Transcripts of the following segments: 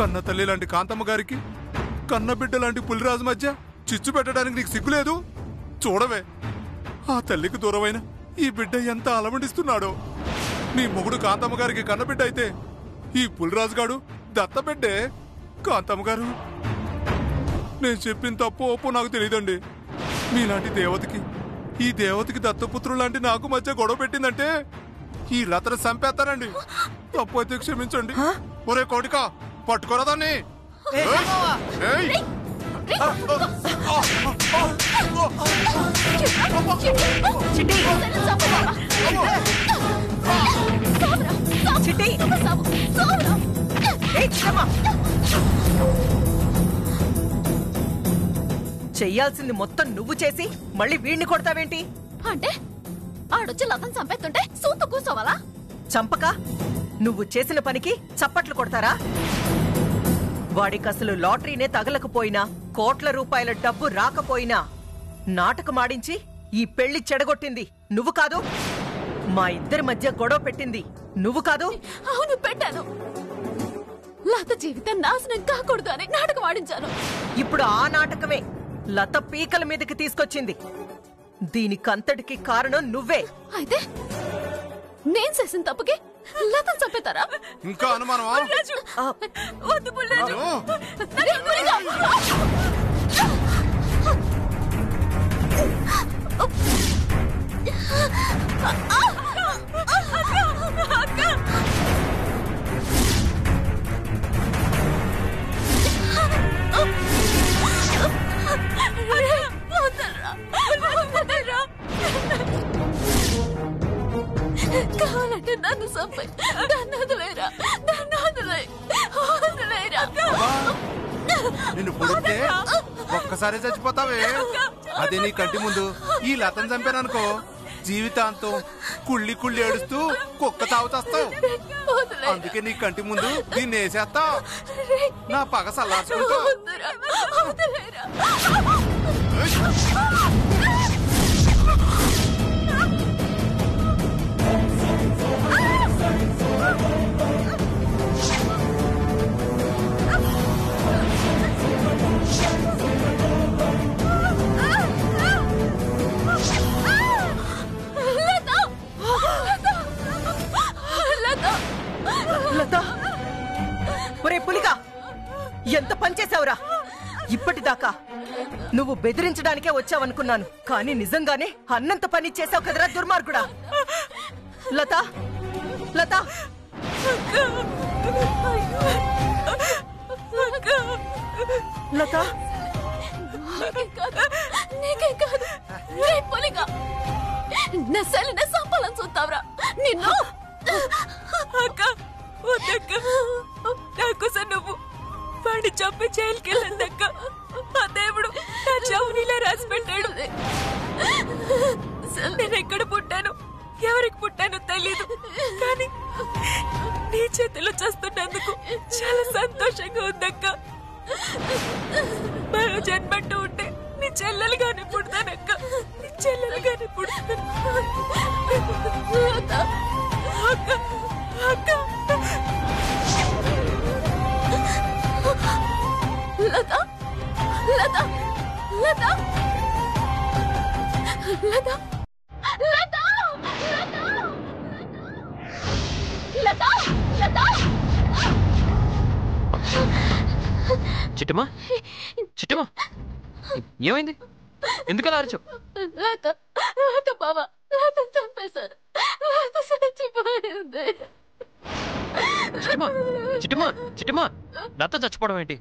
కన్న తల్లి లాంటి కాంతమ్మ గారికి కన్న బిడ్డ లాంటి పులిరాజు మధ్య చిచ్చు పెట్టడానికి నీకు సిగ్గులేదు? చూడవే, ఆ తల్లికి దూరమైన ఈ బిడ్డ ఎంత అలమడిస్తున్నాడో. నీ మొగుడు కాంతమ్మ గారికి కన్నబిడ్డ అయితే ఈ పులిరాజు గాడు దత్తబిడ్డే. కాంతమ్మ గారు, నేను చెప్పిన తప్పు ఒప్పు నాకు తెలియదండి. మీలాంటి దేవతకి, ఈ దేవతకి దత్తపుత్రుడు లాంటి నాకు మధ్య గొడవ పెట్టిందంటే ఈ లతను చంపేస్తానండి. తప్పు అయితే క్షమించండి. ఒరే కోటికా, పట్టుకోరా దాన్ని. చెయ్యాల్సింది మొత్తం నువ్వు చేసి మళ్ళీ వీడిని కొడతావేంటి? అంటే ఆడొచ్చి లతను చంపేస్తుంటే సూతు కూర్చోవాలా? చంపక నువ్వు చేసిన పనికి చప్పట్లు కొడతారా? వాడికి అసలు లాటరీనే తగలకపోయినా, కోట్ల రూపాయల డబ్బు రాకపోయినా నాటకమాడించి ఈ పెళ్లి చెడగొట్టింది నువ్వు కాదు? మా ఇద్దరి మధ్య గొడవ పెట్టింది నువ్వు కాదు? అవును, పెట్టాను. లత జీవితం నాశనం కాకూడదు అని నాటకం ఆడించాను. ఇప్పుడు ఆ నాటకమే లత పీకల మీదకి తీసుకొచ్చింది. దీనికంతటికి కారణం నువ్వే. అయితే నేను చేసిన తప్పుకి లతను చంపేతారా? ఇంకా అనుమానమా? వద్దు పుల్లాజు. కావాలంటే నన్ను చంపే, దాన్ని వదిలేరా, దాన్ని వదిలేరా. నిన్ను పొడితే ఒక్కసారి చచ్చిపోతావే. అదే నీ కంటి ముందు ఈ లతను చంపాననుకో, జీవితాంతం కుళ్ళి కుళ్ళి ఏడుస్తూ కుక్క తాగుతాస్తావు. అందుకే నీ కంటి ముందు దీన్ని వేసేస్తావు. నా పగ సల్లార్చుకుంటావు. ఎంత పనిచేశావురా ఇప్పటిదాకా? నువ్వు బెదిరించడానికే వచ్చావనుకున్నాను, కానీ నిజంగానే అన్నంత పని చేసావు కదరా దుర్మార్గుడా. లత, లత, లత, నీకే కాదు, నా సెల్లిని సంపాలని చూస్తావురా నిన్ను. అక్క వద్దక్క, నాకోసం నువ్వు వాడిని చంపి జైలుకి వెళ్ళందక్క. ఆ దేవుడు నా చౌనీలా రాసి పెట్టాడు. నేను ఎక్కడ పుట్టాను, ఎవరికి పుట్టానో తెలీదు, కానీ నీ చేతిలో చేస్తున్నందుకు చాలా సంతోషంగా ఉందక్క. మరో జన్మంటూ ఉంటే నీ చెల్లెలుగానే పుడతానక్క, నీ చెల్లెలుగానే పుడతాను. అక్క, అక్క, లత, లత, లత, లత, లత, లత, లత. చిట్టమ్మా, చిట్టమ్మా, ఏమైంది? ఎందుకలా అరిచావు? లత, లత బావా, లత చంపేశారు. లత చచ్చిపోయింది. చిట్టమ్మా, చిట్టమ్మా, చిట్టమ్మా, లత చచ్చిపోవడం ఏంటి?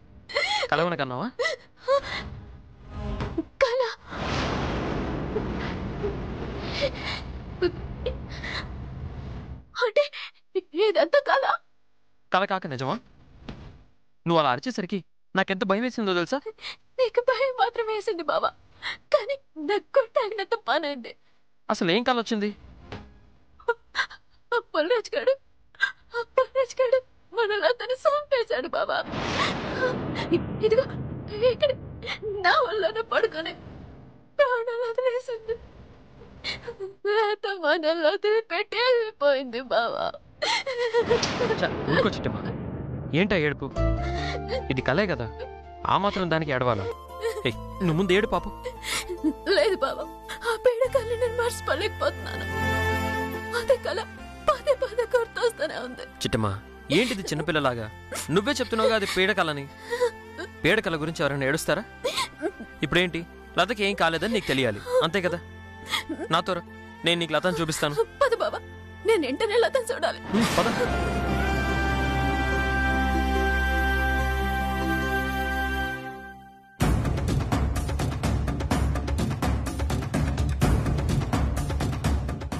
కలవన కన్నావా? కళ అంటే ఇదంతా కళ? కల కాక నిజమా? నువ్వు అలా అరిచేసరికి నాకెంత భయం వేసిందో తెలుసా? నీకు భయం మాత్రం వేసింది బావా, కానీ నాకు కొట్టాగినంత పనైంది. అసలు ఏం కల వచ్చింది? పుల్రాజ్ గాడు మనల్ని అతను చంపేశాడు బావా. ఇదిగో ఇక్కడ నా వల్లనే పడుకొని ప్రాణాలు వదిలేసింది. మనల్ని వదిలిపెట్టి వెళ్ళిపోయింది బావా. ఊరుకో చిట్టమ్మా, ఏంటా ఏడుపు? ఇది కలే కదా, ఆ మాత్రం దానికి ఏడవాలా? ఏయ్, నువ్వు ముందు ఏడు పాపు. లేదు బాబా, ఆ పీడకల్ని నేను మర్చిపోలేకపోతున్నాను. అదే కళ పదే పదే గుర్తొస్తూనే ఉంది. చిట్టమ్మా, ఏంటిది చిన్నపిల్లలాగా? నువ్వే చెప్తున్నావుగా అది పీడకలని. పీడకల గురించి ఎవరైనా ఏడుస్తారా? ఇప్పుడేంటి, లతకి ఏం కాలేదని నీకు తెలియాలి, అంతే కదా? నాతో రా, నేను నీకు లతను చూపిస్తాను. పద బాబా, నేను వెంటనే లతను చూడాలి. పద.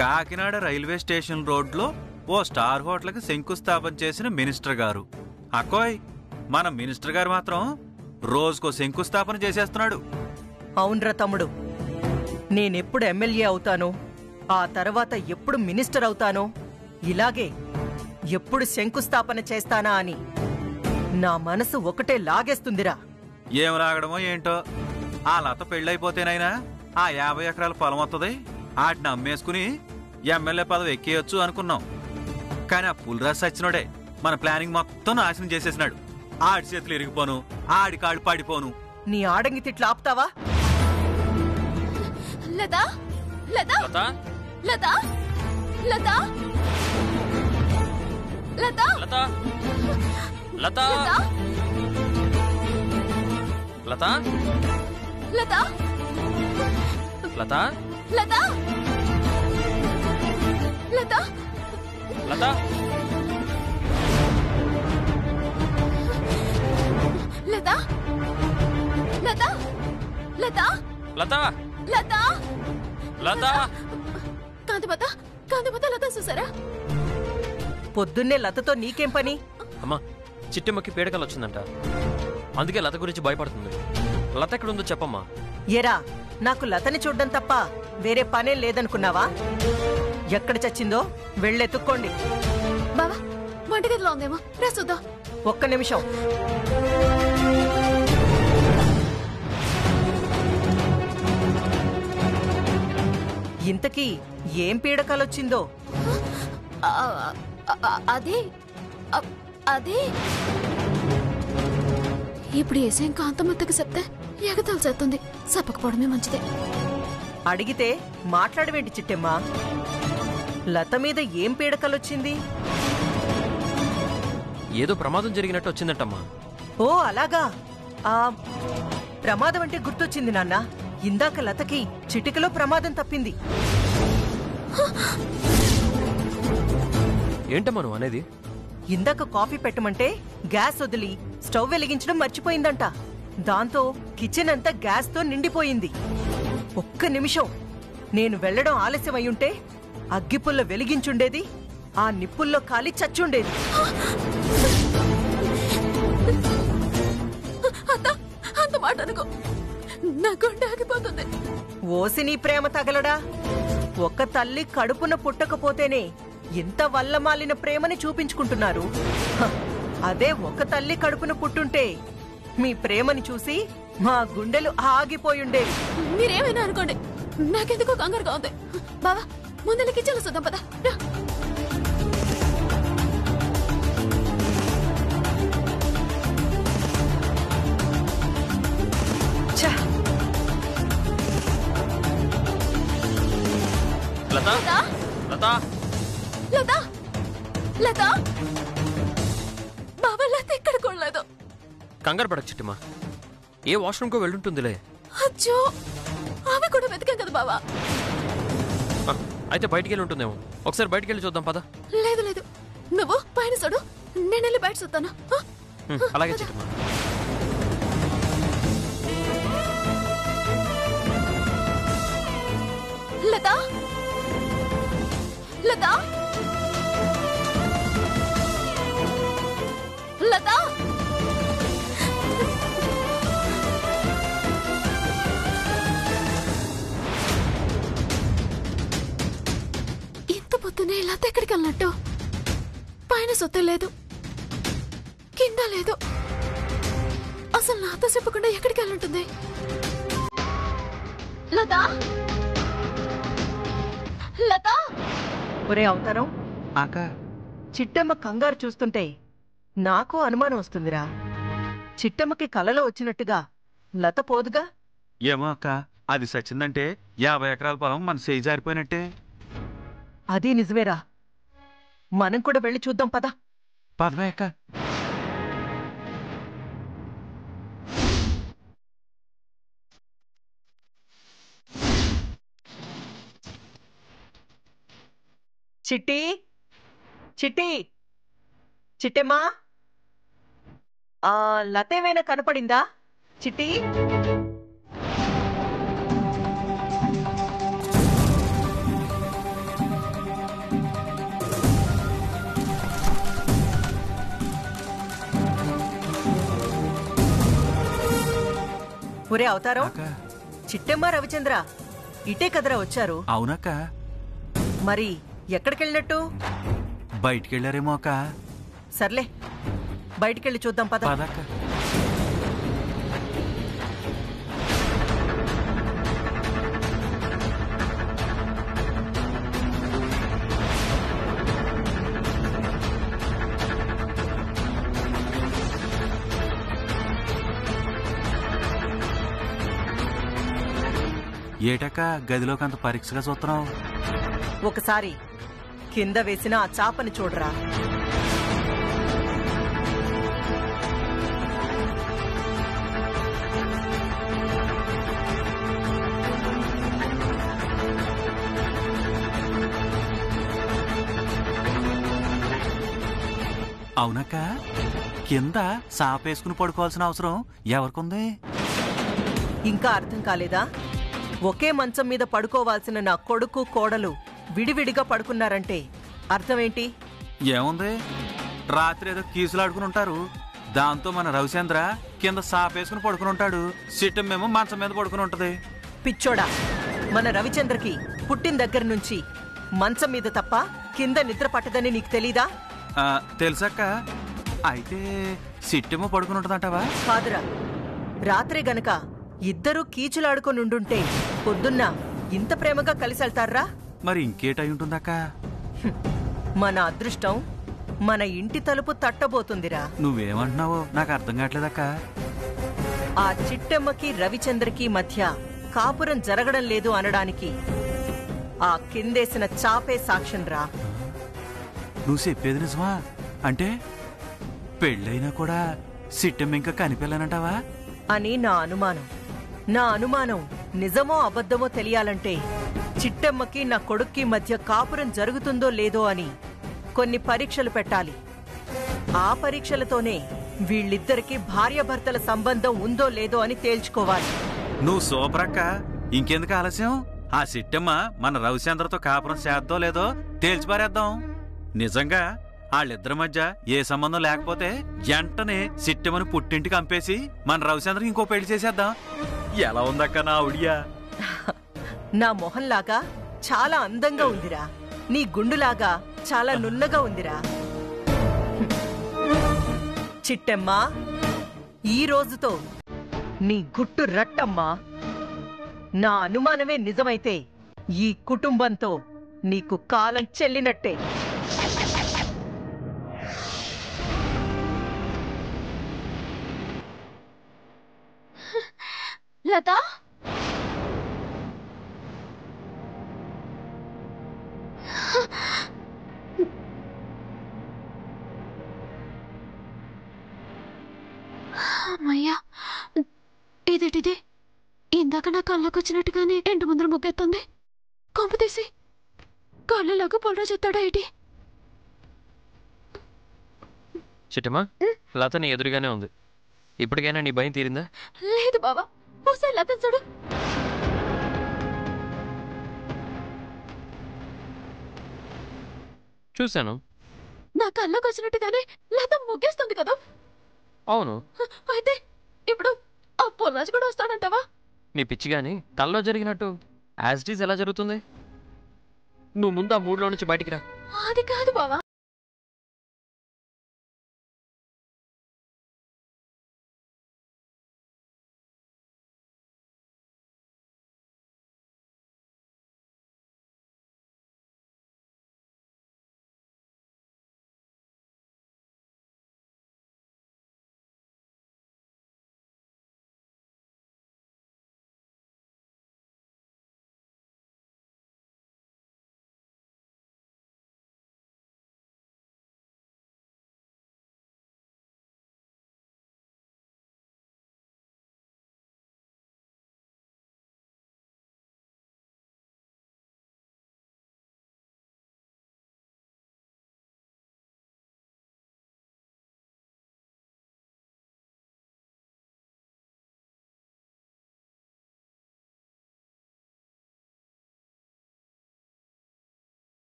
కాకినాడ రైల్వే స్టేషన్ రోడ్లో ఓ స్టార్ హోటల్కి శంకుస్థాపన చేసిన మినిస్టర్ గారు. అక్కోయ్, మన మినిస్టర్ గారు మాత్రం రోజుకో శంకుస్థాపన చేసేస్తున్నాడు. అవునరా తమ్ముడు, నేనెప్పుడు ఎమ్మెల్యే అవుతానో, ఆ తర్వాత ఎప్పుడు మినిస్టర్ అవుతానో, ఇలాగే ఎప్పుడు శంకుస్థాపన చేస్తానా అని నా మనసు ఒకటే లాగేస్తుందిరా. ఏం లాగడమో ఏంటో, ఆ లత పెళ్ళైపోతేనైనా ఆ 50 ఎకరాల పొలం వస్తుంది, వాటిని అమ్మేసుకుని ఎమ్మెల్యే పదవి ఎక్కేయొచ్చు అనుకున్నాం. కానీ ఆ పులిరాజు సచ్చినోడే మన ప్లానింగ్ మొత్తం నాశనం చేసేసినాడు. ఆడి చేతులు ఇరిగిపోను, ఆడి కాళ్ళు పడిపోను. నీ ఆడంగి తిట్లు ఆపుతావా? లతా లతా లత, లతా లతా లతా లత, లత, లత, లతా లత, లతా లతా లత, లతా లతా లతా లత, లతా లత. కాంతిమత లతా చూసారా? పొద్దున్నే లతతో నీకేం పని? అమ్మా, చిట్టమ్మకి పీడకలు వచ్చిందంట, అందుకే లత గురించి భయపడుతుంది. లత ఎక్కడుందో చెప్పమ్మా. ఏరా, నాకు లతని చూడ్డం తప్ప వేరే పనేం లేదనుకున్నావా? ఎక్కడ చచ్చిందో వెళ్ళెత్తుక్కోండి. బావా, వంటగదిలో ఉందేమో, రా చూద్దాం. ఒక్క నిమిషం. ఇంతకీ ఏం పీడకలొచ్చిందో? అదే అదే ఇప్పుడు ఏసేం కాంతమత్తకి చెప్తే ఎగతాలు చేస్తుంది. చెప్పకపోవడమే మంచిదే. అడిగితే మాట్లాడవేంటి చిట్టెమ్మా? లత మీద ఏం పీడకలొచ్చింది? ఏదో ప్రమాదం జరిగినట్టు వచ్చిందంటమ్మా. ఓ అలాగా. ఆ ప్రమాదం అంటే గుర్తొచ్చింది నాన్న. ఇందాక లతకి చిటికలో ప్రమాదం తప్పింది. ఏంటమ్మా నువ్వు అనేది? ఇందాక కాఫీ పెట్టమంటే గ్యాస్ వదిలి స్టవ్ వెలిగించడం మర్చిపోయిందంట. దాంతో కిచెన్ అంతా గ్యాస్ తో నిండిపోయింది. ఒక్క నిమిషం నేను వెళ్లడం ఆలస్యం అయ్యుంటే అగ్గిపుల్ల వెలిగించుండేది, ఆ నిప్పుల్లో కాలి చచ్చుండేది. అంత మాట అనుకో, నా గుండె ఆగిపోతుంది. ఓసి నీ ప్రేమ తగలడా? ఒక్క తల్లి కడుపున పుట్టకపోతేనే ఎంత వల్లమాలిన ప్రేమని చూపించుకుంటున్నారు. హ, అదే ఒక తల్లి కడుపున పుట్టుంటే మీ ప్రేమని చూసి మా గుండెలు ఆగిపోయుండేవి. మీరేమైనా అనుకోండి, నాకెందుకో కంగారుగా ఉంది. బావా, ముందర కిచెన్ చూద్దాం పద. లత, లత, లతా లతా బావా, లత ఎక్కడ కొనలేదు. కంగారు పడకు చిట్టమ్మా, ఏ వాష్రూమ్కో వెళ్ళుంటుందిలే. అచ్చో, ఆమె కూడా వెతికాం కదా బావా. అయితే బయటికి వెళ్ళి ఉంటుందేమో, ఒకసారి బయటికి వెళ్ళి చూద్దాం పద. లేదు లేదు, నువ్వు పైన చూడు, నేను వెళ్ళి బయట చూస్తాను. అలాగే చిట్టమ్మా. లతా లతా లతా ఇంత పొద్దునే లత ఎక్కడికి వెళ్ళినట్టు? పైన సొత్త లేదు, కింద లేదు. అసలు నాతో చెప్పకుండా ఎక్కడికి వెళ్ళుంటుంది? లతా లతా ఒరే అవతారం, చిట్టమ్మ కంగారు చూస్తుంటే నాకు అనుమానం వస్తుందిరా. చిట్టమ్మకి కలలో వచ్చినట్టుగా లత పోదుగా. ఏమో అక్క, అది సచ్చిందంటే 50 ఎకరాల పొలం మన చేయి జారిపోయినట్టే. అదీ నిజమేరా. మనం కూడా వెళ్ళి చూద్దాం పద. పదవే అక్క. చిట్టి, చిట్టి, చిట్టమ్మా, లత ఏమైనా కనపడిందా? చిట్టి, ఒరే అవతారం, అక్క. చిట్టమ్మ రవిచంద్ర ఇటే కదరా వచ్చారు. అవునక్క. మరి ఎక్కడికెళ్ళినట్టు? బయటికెళ్ళారేమో అక్క. సర్లే, బయటికెళ్ళి చూద్దాం పద. పదక్క. ఏటక్క గదిలోకి అంత పరీక్షగా చూస్తున్నావు? ఒకసారి కింద వేసిన ఆ చాపని చూడరా. అవునక్క, కింద సాపేసుకుని పడుకోవాల్సిన అవసరం ఎవరికుంది? ఇంకా అర్థం కాలేదా? ఒకే మంచం మీద పడుకోవాల్సిన నా కొడుకు కోడలు విడివిడిగా పడుకున్నారంటే అర్థమేంటి? ఏముంది, రాత్రి ఏదో కీసులాడుకుని ఉంటారు. దాంతో మన రవిచంద్ర కింద సాపేసుకుని పడుకుని ఉంటాడు, సిట్టమేమో మంచం మీద పడుకుని ఉంటది. పిచ్చోడా, మన రవిచంద్రకి పుట్టిన దగ్గర నుంచి మంచం మీద తప్ప కింద నిద్ర పట్టదని నీకు తెలీదా? తెలుసక్క. అయితే సిట్టేమో పడుకుని ఉంటదంటావా? కాదురా, రాత్రే గనక ఇద్దరూ కీచులాడుకొనుండుంటే పొద్దున్న ఇంత ప్రేమగా కలిసి వెళ్తారా? మరి ఇంకేటై ఉంటుందక్క? మన అదృష్టం మన ఇంటి తలుపు తట్టబోతుందిరా. నువ్వేమంటున్నావో నాకు అర్థం కావట్లేదక్క. ఆ చిట్టమ్మకి రవిచంద్రకి మధ్య కాపురం జరగడం లేదు అనడానికి ఆ కిందేసిన చాపే సాక్ష్యం రా. నువ్వు చెప్పేది నిజమా? అంటే పెళ్ళైనా కూడా సిట్టమ్మ ఇంకా కనిపెళ్ళనంటావా అని నా అనుమానం. నా అనుమానం నిజమో అబద్ధమో తెలియాలంటే చిట్టమ్మకి నా కొడుక్కి మధ్య కాపురం జరుగుతుందో లేదో అని కొన్ని పరీక్షలు పెట్టాలి. ఆ పరీక్షలతోనే వీళ్ళిద్దరికీ భార్యాభర్తల సంబంధం ఉందో లేదో అని తేల్చుకోవాలి. నువ్వు సూపర్ అక్క. ఇంకెందుకు ఆలస్యం? ఆ సిట్టమ్మ మన రవిచంద్రతో కాపురం చేద్దో లేదో తేల్చిపారేద్దాం. నిజంగా వాళ్ళిద్దరి మధ్య ఏ సంబంధం లేకపోతే వెంటనే సిట్టమ్మని పుట్టింటికి పంపేసి మన రవిచంద్రకి ఇంకో పెళ్లి చేసేద్దాం. ఎలా ఉందక్క నా ఉడియా? నా మొహంలాగా చాలా అందంగా ఉందిరా. నీ గుండులాగా చాలా నున్నగా ఉందిరా. చిట్టమ్మా, ఈ రోజుతో నీ గుట్టు రట్టమ్మా. నా అనుమానమే నిజమైతే ఈ కుటుంబంతో నీకు కాలం చెల్లినట్టే. లత, అమ్మయ్యా, ఇదేటిది? ఇందాక నా కళ్ళకు వచ్చినట్టుగానే ఎండు ముందర ముగ్గెత్తుంది. కొంప తీసి కళ్ళలాగా పొలరా చెత్తాడా ఏంటి? చిట్టమ్మా, లత నీ ఎదురుగానే ఉంది. ఇప్పటికైనా నీ భయం తీరిందా? లేదు బావా, ఒకసారి లత చూడు. చూశాను. నా కళ్ళకు వచ్చినట్టుగానే లత ముగ్గేస్తుంది కదా. అవును. అయితే ఇప్పుడు ఆ పొలరాజు కూడా వస్తాడంటావా? నీ పిచ్చి గాని కల్లో జరిగినట్టు యాజ్ ఇట్ ఈజ్ ఎలా జరుగుతుంది? నువ్వు ముందు ఆ మూడ్లో నుంచి బయటికి రా. అది కాదు బావా.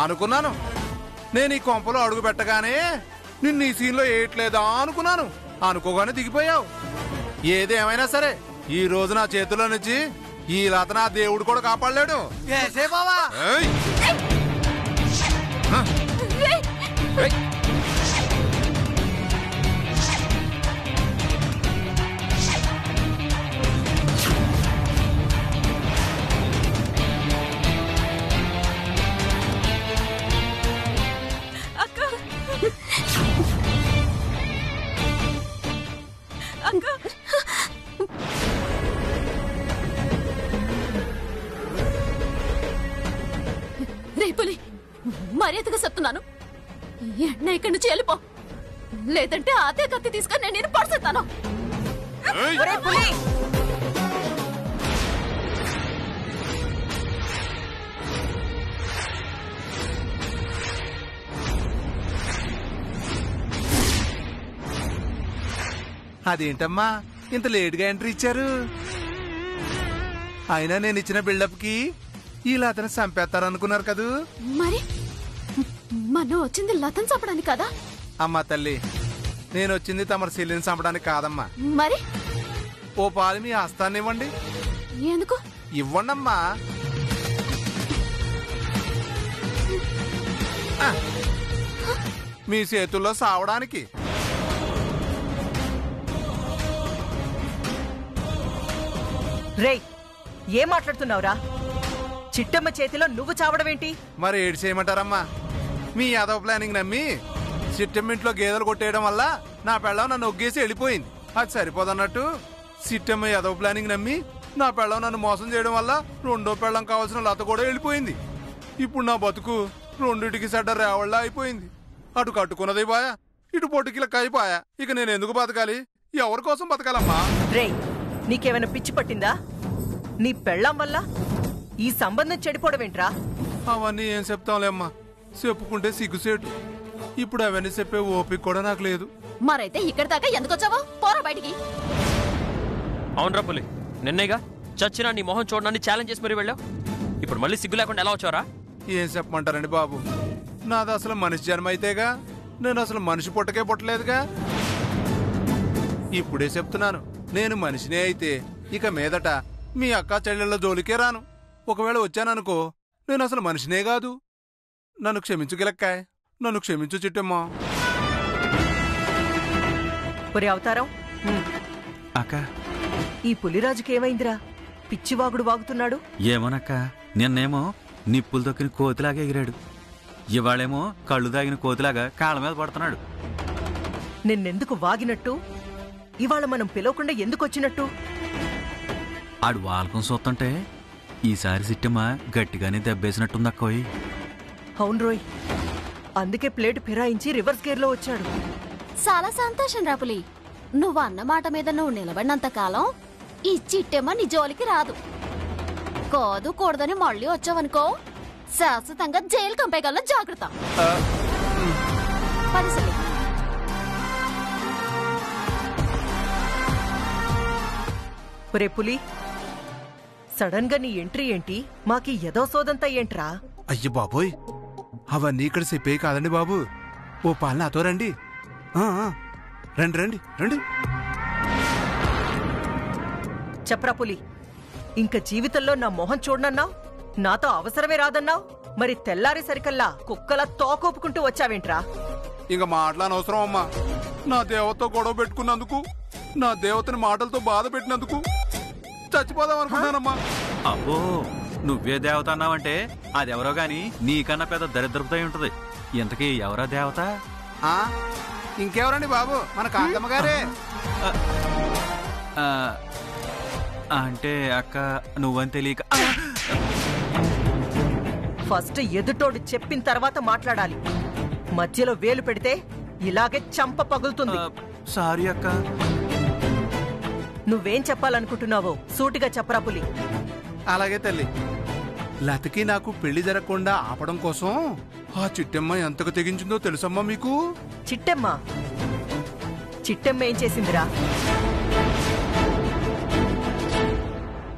అనుకున్నాను. నేను ఈ కొంపలో అడుగు పెట్టగానే నిన్ను ఈ సీన్లో వేయట్లేదా అనుకున్నాను. అనుకోగానే దిగిపోయావు. ఏదేమైనా సరే ఈ రోజు నా చేతిలో నుంచి ఈ లత నా దేవుడు కూడా కాపాడలేడు. ఏయ్! హ? ఏయ్! అక్క అక్క రేపులి మర్యాదగా చెప్తున్నాను, ఎన్న ఇక్కడి నుంచి వెళ్ళిపో, లేదంటే అదే కత్తి తీసుకొని నేను పడుస్తాను. ఏయ్! ఒరే పులి, అదేంటమ్మా ఇంత లేటుగా ఎంట్రీ ఇచ్చారు? అయినా నేను ఇచ్చిన బిల్డప్ కి ఇలా అతను చంపేస్తారనుకున్నారు కదూ? మరి మనం వచ్చింది లతను చంపడానికి కదా? అమ్మా తల్లి, నేను వచ్చింది తమరు చెల్లిని చంపడానికి కాదమ్మా. మరి ఓ పాలు మీ హస్తాన్ని ఇవ్వండి. ఎందుకు? ఇవ్వండమ్మా. ఆ, మీ చేతుల్లో సావడానికి. రేయ్ ఏం మాట్లాడుతున్నావురా? చిట్టమ్మ చేతిలో నువ్వు చావడమేంటి? మరి ఏడు చేయమంటారమ్మా? మీ యాదవ్ ప్లానింగ్ నమ్మి సిట్టెమ్మింట్లో గేదెలు కొట్టేయడం వల్ల నా పెళ్ళం నన్ను ఒగ్గేసి వెళ్ళిపోయింది. అది సరిపోదన్నట్టు సిట్టెమ్మ యాదవ్ ప్లానింగ్ నమ్మి నా పెళ్ళం నన్ను మోసం చేయడం వల్ల రెండో పెళ్ళం కావాల్సిన లత కూడా వెళ్ళిపోయింది. ఇప్పుడు నా బతుకు రెండిటికి సెడ్డ రేవళ్ళ అయిపోయింది. అటు కట్టుకున్నది పాయా, ఇటు పొట్టుకిల కాయిపాయా. ఇక నేను ఎందుకు బతకాలి? ఎవరి కోసం బతకాలమ్మా? రేయ్ నీకేమైనా పిచ్చి పట్టిందా? నీ పెళ్ళాం వల్ల ఈ సంబంధం చెడిపోవడమేంట్రా? అవన్నీ ఏం చెప్తాంలేమ్మా, చెప్పుకుంటే సిగ్గుసేటు. ఇప్పుడు అవన్నీ చెప్పే ఓపిక కూడా నాకు లేదు. మరైతే ఇక్కడి దాకా ఎందుకు వచ్చావో పోరా బయటికి. అవునరా పులి, నిన్నేగా చచ్చినా నీ మొహం చూడడాన్ని ఛాలెంజ్ చేసి మరీ వెళ్ళావు. ఇప్పుడు మళ్ళీ సిగ్గు లేకుండా ఎలా వచ్చావరా? ఏం చెప్పమంటారండి బాబు, నాది అసలు మనిషి జన్మ అయితేగా, నేను అసలు మనిషి పుట్టకే పుట్టలేదుగా. ఇప్పుడే చెప్తున్నాను, నేను మనిషినే అయితే ఇక మీదట మీ అక్క చెల్లెళ్ళ జోలికే రాను. ఒకవేళ వచ్చాననుకో నేను అసలు మనిషినే కాదు. నన్ను క్షమించు గిలక్కాయ్, నన్ను క్షమించు చిట్టమ్మా. ఒరే అవతారం, అక్క ఈ పులిరాజుకి ఏమైందిరా? పిచ్చివాగుడు వాగుతున్నాడు. ఏమోనక్క, నిన్నేమో నిప్పులు దొక్కిన కోతిలాగా ఎగిరాడు, ఇవాళేమో కళ్ళు దాగిన కోతిలాగా కాళ్ళ మీద పడుతున్నాడు. నిన్నెందుకు వాగినట్టు? ఇవాళ మనం పిలవకుండా ఎందుకు వచ్చినట్టు? ఆడు వాలకం చూస్తుంటే ఈసారి సిట్టమ్మ గట్టిగానే దెబ్బేసినట్టుందక్కోయ్. అవును రోయ్, అందుకే ప్లేట్ ఫిరాయించి రివర్స్ గేర్ లో వచ్చాడు. చాలా సంతోషం రాపులి, నువ్వు అన్న మాట మీద నువ్వు నిలబడినంత కాలం ఈ చిట్టెమ్మ నీ జోలికి రాదు. కాదు కూడదని మళ్ళీ వచ్చావనుకో శాశ్వతంగా జైలు కంపేయగల జాగ్రత్త. పరిసలు ఒరే పులి, సడన్ గా నీ ఎంట్రీ ఏంటి? మాకి ఎదో సోదంతా ఏంట్రా? అయ్య బాబోయ్, అవన్నీ ఇక్కడ చెప్పే కాదండి బాబు. ఓ పాలు నాతో రండి. రండి రండి రండి. చెప్పరా పులి, ఇంక జీవితంలో నా మొహం చూడనన్నావు, నాతో అవసరమే రాదన్నావు, మరి తెల్లారేసరికల్లా కుక్కలా తోకూపుకుంటూ వచ్చావేంట్రా? ఇంక మాట్లాడనవసరం అమ్మా. నా దేవతతో గొడవ పెట్టుకున్నందుకు, నా దేవతని మాటలతో బాధ పెట్టినందుకు చచ్చిపోదాం అనుకున్నానమ్మా. అబ్బో, నువ్వే దేవత అన్నావంటే అదెవరో గాని నీకన్నా పెద్ద దరిద్రపుతో ఉంటది. ఇంతకీ ఎవరా దేవత? ఇంకెవరండి బాబు, మన కాంతమ్మ గారే. ఆ, అంటే అక్క నువ్వని తెలియక. ఫస్ట్ ఎదుటోడు చెప్పిన తర్వాత మాట్లాడాలి. మధ్యలో వేలు పెడితే ఇలాగే చంప పగులుతుంది. సారీ అక్క. నువ్వేం చెప్పాలనుకుంటున్నావో సూటిగా చెప్పరా పులి. అలాగే తల్లి. లతకి నాకు పెళ్లి జరగకుండా ఆపడం కోసం ఆ చిట్టమ్మ ఎంతకు తెగించిందో తెలుసమ్మా మీకు? చిట్టమ్మ చిట్టమ్మ ఏం చేసిందిరా?